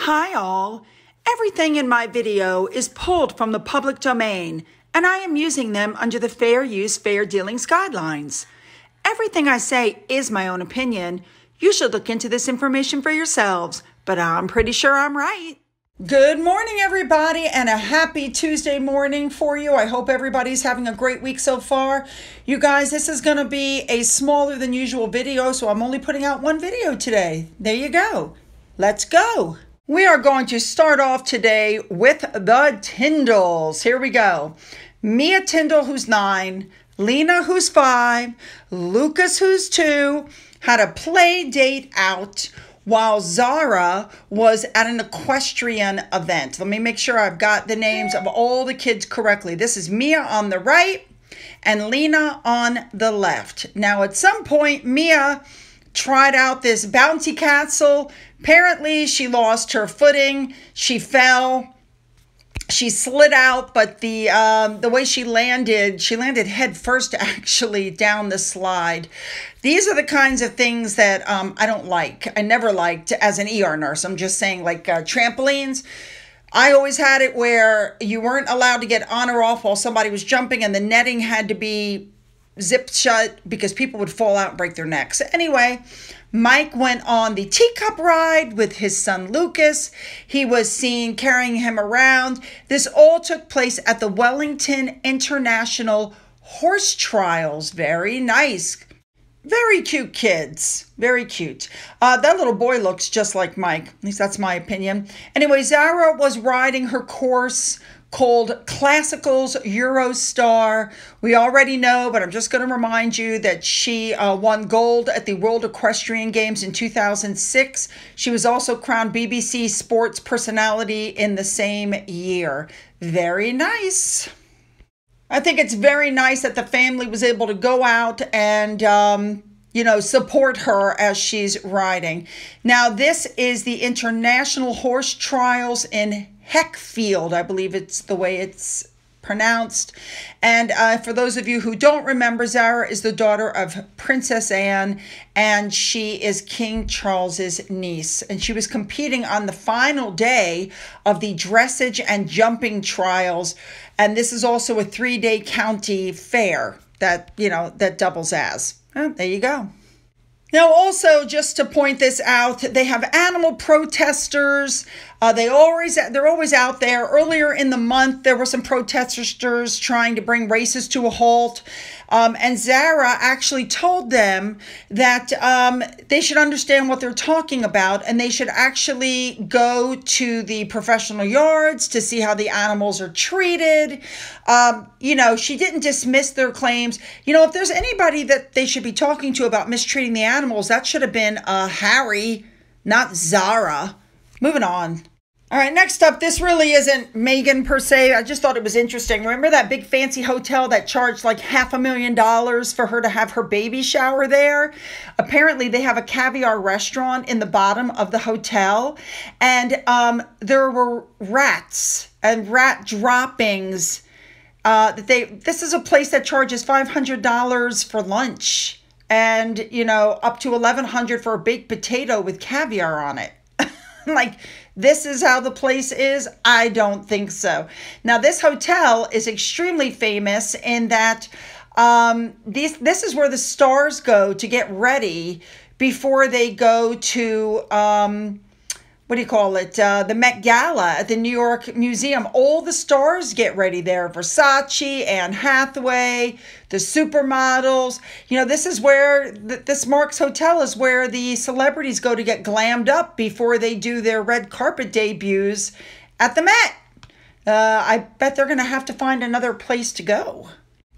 Hi all. Everything in my video is pulled from the public domain, and I am using them under the Fair Use, Fair Dealings guidelines. Everything I say is my own opinion. You should look into this information for yourselves, but I'm pretty sure I'm right. Good morning, everybody, and a happy Tuesday morning for you. I hope everybody's having a great week so far. You guys, this is going to be a smaller than usual video, so I'm only putting out one video today. There you go. Let's go. We are going to start off today with the Tyndalls. Here we go. Mia Tyndall, who's 9, Lena, who's 5, Lucas, who's 2, had a play date out while Zara was at an equestrian event. Let me make sure I've got the names of all the kids correctly. This is Mia on the right and Lena on the left. Now, at some point, Mia tried out this bouncy castle. Apparently, she lost her footing. She fell. She slid out, but the way she landed head first actually down the slide. These are the kinds of things that I don't like. I never liked as an ER nurse. I'm just saying, like trampolines. I always had it where you weren't allowed to get on or off while somebody was jumping, and the netting had to be zipped shut because people would fall out and break their necks. Anyway, Mike went on the teacup ride with his son Lucas. He was seen carrying him around. This all took place at the Wellington International Horse Trials. Very nice. Very cute kids. Very cute. That little boy looks just like Mike. At least that's my opinion. Anyway, Zara was riding her course called Classicals Eurostar. We already know, but I'm just going to remind you that she won gold at the World Equestrian Games in 2006. She was also crowned BBC Sports Personality in the same year. Very nice. I think it's very nice that the family was able to go out and support her as she's riding. Now, this is the International Horse Trials in Heckfield, I believe it's the way it's pronounced. And for those of you who don't remember, Zara is the daughter of Princess Anne, and she is King Charles's niece. And she was competing on the final day of the dressage and jumping trials. And this is also a 3-day county fair that doubles as. Oh, there you go. Now, also, just to point this out, they have animal protesters. They're always out there. Earlier in the month, there were some protesters trying to bring races to a halt. And Zara actually told them that they should understand what they're talking about, and they should actually go to the professional yards to see how the animals are treated. She didn't dismiss their claims. If there's anybody that they should be talking to about mistreating the animals, that should have been Harry, not Zara. Moving on. All right, next up, this really isn't Megan per se. I just thought it was interesting. Remember that big fancy hotel that charged like $500,000 for her to have her baby shower there? Apparently, they have a caviar restaurant in the bottom of the hotel, and there were rats and rat droppings. This is a place that charges $500 for lunch, and up to $1,100 for a baked potato with caviar on it. Like, this is how the place is? I don't think so. Now, this hotel is extremely famous in that this is where the stars go to get ready before they go to, the Met Gala at the New York Museum. All the stars get ready there. Versace, Anne Hathaway, the supermodels. This is where, this Mark's Hotel is where the celebrities go to get glammed up before they do their red carpet debuts at the Met. I bet they're going to have to find another place to go.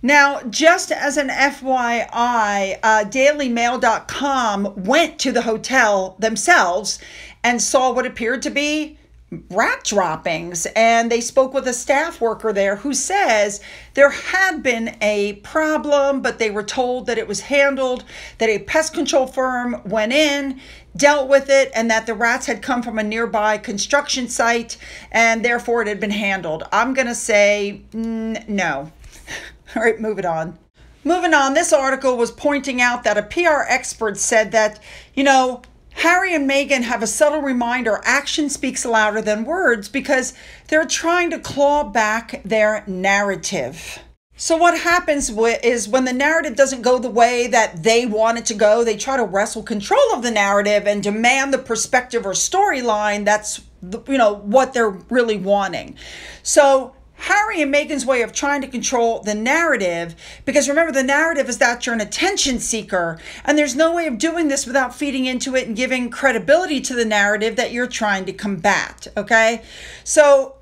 Now, just as an FYI, DailyMail.com went to the hotel themselves and saw what appeared to be rat droppings. And they spoke with a staff worker there who says there had been a problem, but they were told that it was handled, that a pest control firm went in, dealt with it, and that the rats had come from a nearby construction site, and therefore it had been handled. I'm going to say no. All right, moving on. Moving on, this article was pointing out that a PR expert said that, Harry and Meghan have a subtle reminder: action speaks louder than words, because they're trying to claw back their narrative. So what happens is when the narrative doesn't go the way that they want it to go, they try to wrestle control of the narrative and demand the perspective or storyline that's, what they're really wanting. So Harry and Meghan's way of trying to control the narrative, because remember, the narrative is that you're an attention seeker, and there's no way of doing this without feeding into it and giving credibility to the narrative that you're trying to combat, okay? So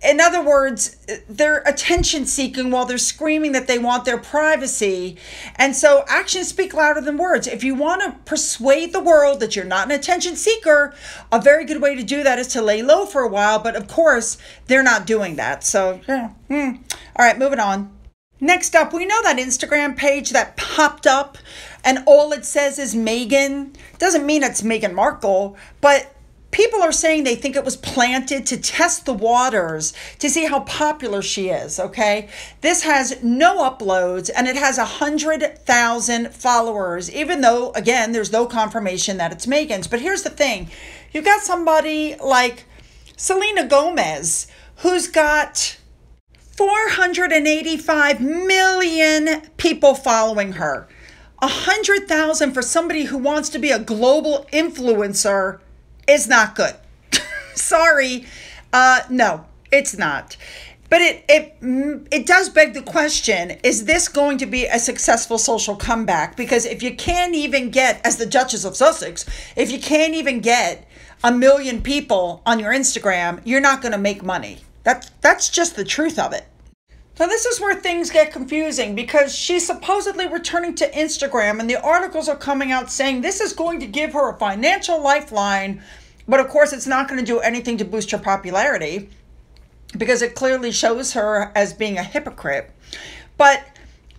in other words, they're attention seeking while they're screaming that they want their privacy. And so actions speak louder than words. If you want to persuade the world that you're not an attention seeker, a very good way to do that is to lay low for a while. But of course, they're not doing that. So, All right, moving on. Next up, we know that Instagram page that popped up and all it says is Meghan. Doesn't mean it's Meghan Markle, but people are saying they think it was planted to test the waters to see how popular she is, okay? This has no uploads and it has 100,000 followers, even though, again, there's no confirmation that it's Meghan's. But here's the thing. You've got somebody like Selena Gomez, who's got 485 million people following her. 100,000 for somebody who wants to be a global influencer is not good. Sorry. No, it's not. But it does beg the question, is this going to be a successful social comeback? Because if you can't even get, as the Duchess of Sussex, if you can't even get 1 million people on your Instagram, you're not going to make money. That's just the truth of it. Now, this is where things get confusing, because she's supposedly returning to Instagram, and the articles are coming out saying this is going to give her a financial lifeline. But of course, it's not going to do anything to boost her popularity, because it clearly shows her as being a hypocrite. But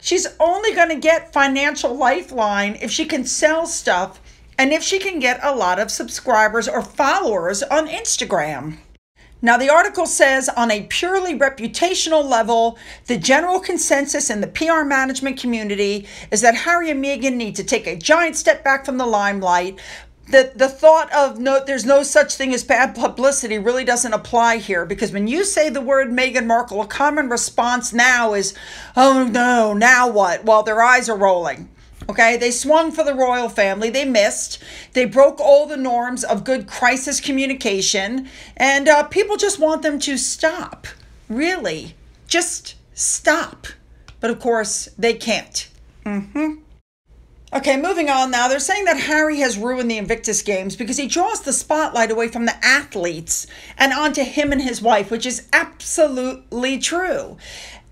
she's only going to get financial lifeline if she can sell stuff and if she can get a lot of subscribers or followers on Instagram. Now, the article says, on a purely reputational level, the general consensus in the PR management community is that Harry and Meghan need to take a giant step back from the limelight. The thought of there's no such thing as bad publicity really doesn't apply here, because when you say the word Meghan Markle, a common response now is, oh no, now what? Well, their eyes are rolling. Okay, they swung for the royal family. They missed. They broke all the norms of good crisis communication. And people just want them to stop. Really, just stop. But of course, they can't. Okay, moving on now. They're saying that Harry has ruined the Invictus Games because he draws the spotlight away from the athletes and onto him and his wife, which is absolutely true.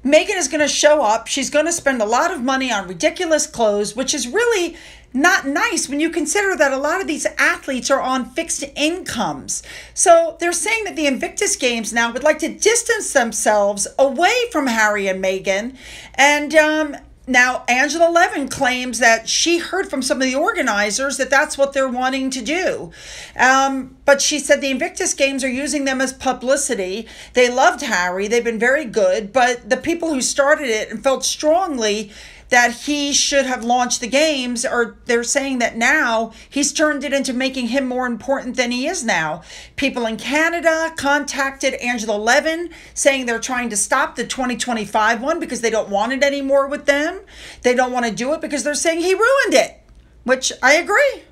Meghan is going to show up. She's going to spend a lot of money on ridiculous clothes, which is really not nice when you consider that a lot of these athletes are on fixed incomes. So they're saying that the Invictus Games now would like to distance themselves away from Harry and Meghan. And now Angela Levin claims that she heard from some of the organizers that that's what they're wanting to do. But she said the Invictus Games are using them as publicity. They loved Harry. They've been very good. But the people who started it and felt strongly that he should have launched the games, or they're saying that now he's turned it into making him more important than he is now. People in Canada contacted Angela Levin saying they're trying to stop the 2025 one because they don't want it anymore with them. They don't want to do it because they're saying he ruined it, which I agree.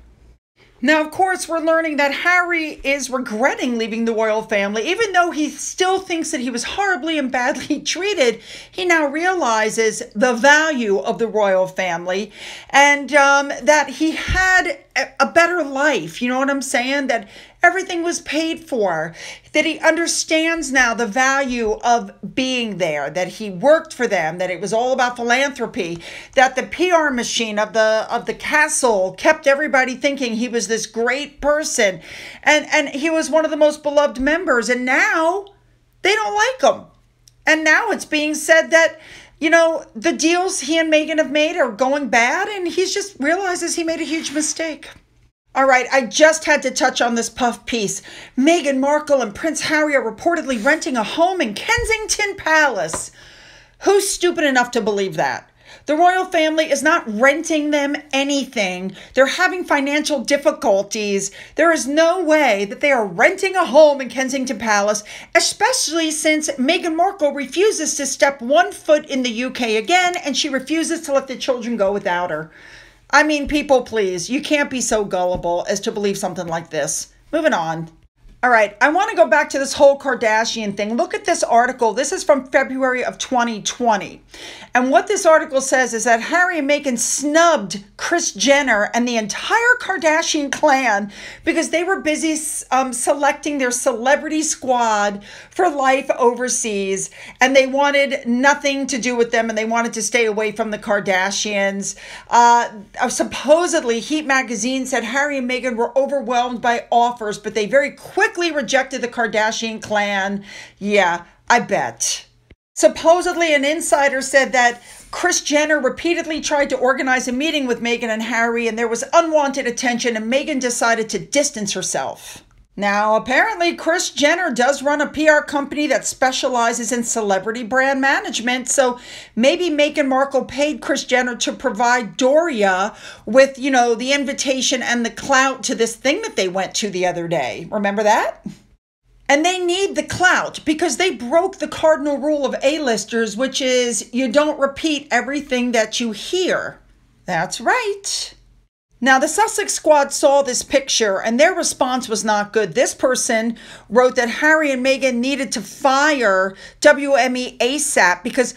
Now, of course, we're learning that Harry is regretting leaving the royal family. Even though he still thinks that he was horribly and badly treated, he now realizes the value of the royal family and that he had a better life. You know what I'm saying? That everything was paid for, that he understands now the value of being there, that he worked for them, that it was all about philanthropy, that the PR machine of the castle kept everybody thinking he was this great person, and he was one of the most beloved members, and now they don't like him. And now it's being said that, the deals he and Meghan have made are going bad, and he just realizes he made a huge mistake. All right, I just had to touch on this puff piece. Meghan Markle and Prince Harry are reportedly renting a home in Kensington Palace. Who's stupid enough to believe that? The royal family is not renting them anything. They're having financial difficulties. There is no way that they are renting a home in Kensington Palace, especially since Meghan Markle refuses to step 1 foot in the UK again, and she refuses to let the children go without her. I mean, people, please, you can't be so gullible as to believe something like this. Moving on. All right, I want to go back to this whole Kardashian thing. Look at this article. This is from February of 2020. And what this article says is that Harry and Meghan snubbed Kris Jenner and the entire Kardashian clan because they were busy selecting their celebrity squad for life overseas. And they wanted nothing to do with them, and they wanted to stay away from the Kardashians. Supposedly, Heat magazine said Harry and Meghan were overwhelmed by offers, but they very quickly rejected the Kardashian clan. Yeah, I bet. Supposedly, an insider said that Kris Jenner repeatedly tried to organize a meeting with Meghan and Harry, and there was unwanted attention, and Meghan decided to distance herself. Now, apparently, Kris Jenner does run a PR company that specializes in celebrity brand management, so maybe Meghan Markle paid Kris Jenner to provide Doria with, the invitation and the clout to this thing that they went to the other day. Remember that? And they need the clout because they broke the cardinal rule of A-listers, which is you don't repeat everything that you hear. That's right. Now, the Sussex squad saw this picture and their response was not good. This person wrote that Harry and Meghan needed to fire WME ASAP because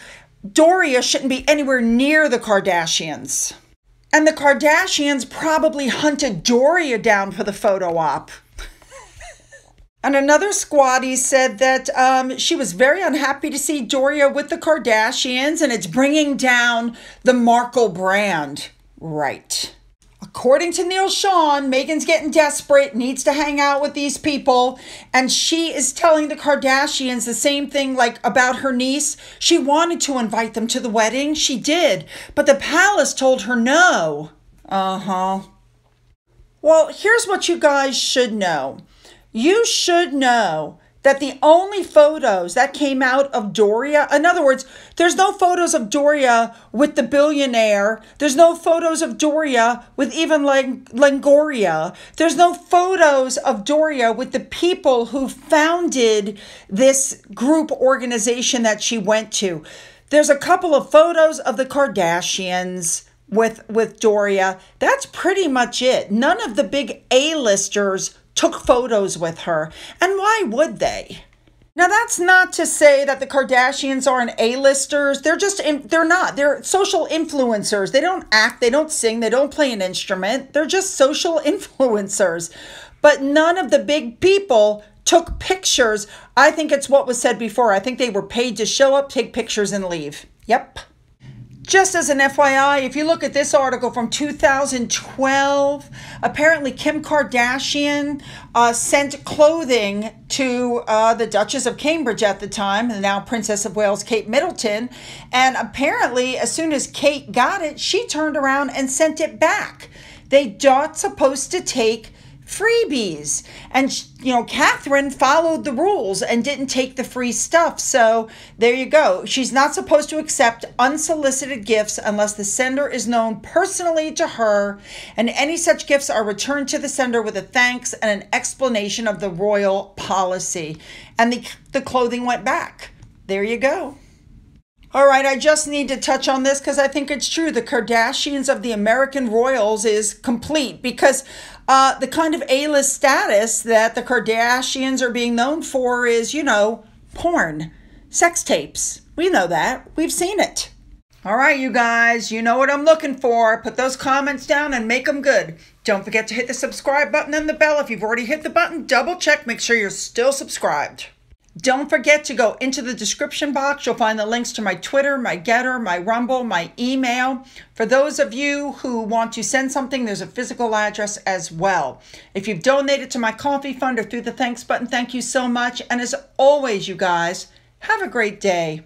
Doria shouldn't be anywhere near the Kardashians. And the Kardashians probably hunted Doria down for the photo op. And another squatty said that she was very unhappy to see Doria with the Kardashians, and it's bringing down the Markle brand. Right. According to Neil Sean, Meghan's getting desperate, needs to hang out with these people, and she is telling the Kardashians the same thing about her niece. She wanted to invite them to the wedding. She did, but the palace told her no. Uh-huh. Well, here's what you guys should know. You should know that the only photos that came out of Doria, in other words, there's no photos of Doria with the billionaire. There's no photos of Doria with even Longoria. There's no photos of Doria with the people who founded this group organization that she went to. There's a couple of photos of the Kardashians with Doria. That's pretty much it. None of the big A-listers took photos with her. And why would they? Now, that's not to say that the Kardashians aren't A-listers. They're not. They're social influencers. They don't act, they don't sing, they don't play an instrument. They're just social influencers. But none of the big people took pictures. I think it's what was said before. I think they were paid to show up, take pictures, and leave. Yep. Just as an FYI, if you look at this article from 2012, apparently Kim Kardashian sent clothing to the Duchess of Cambridge at the time, and now Princess of Wales, Kate Middleton. And apparently, as soon as Kate got it, she turned around and sent it back. They're not supposed to take freebies. And, Catherine followed the rules and didn't take the free stuff. So there you go. She's not supposed to accept unsolicited gifts unless the sender is known personally to her. And any such gifts are returned to the sender with a thanks and an explanation of the royal policy. And the clothing went back. There you go. All right, I just need to touch on this because I think it's true. The Kardashians of the American royals is complete because the kind of A-list status that the Kardashians are being known for is, porn, sex tapes. We know that. We've seen it. All right, you guys, you know what I'm looking for. Put those comments down and make them good. Don't forget to hit the subscribe button and the bell. If you've already hit the button, double check. Make sure you're still subscribed. Don't forget to go into the description box. You'll find the links to my Twitter, my Getter, my Rumble, my email. For those of you who want to send something, there's a physical address as well. If you've donated to my coffee fund or through the thanks button, thank you so much. And as always, you guys, have a great day.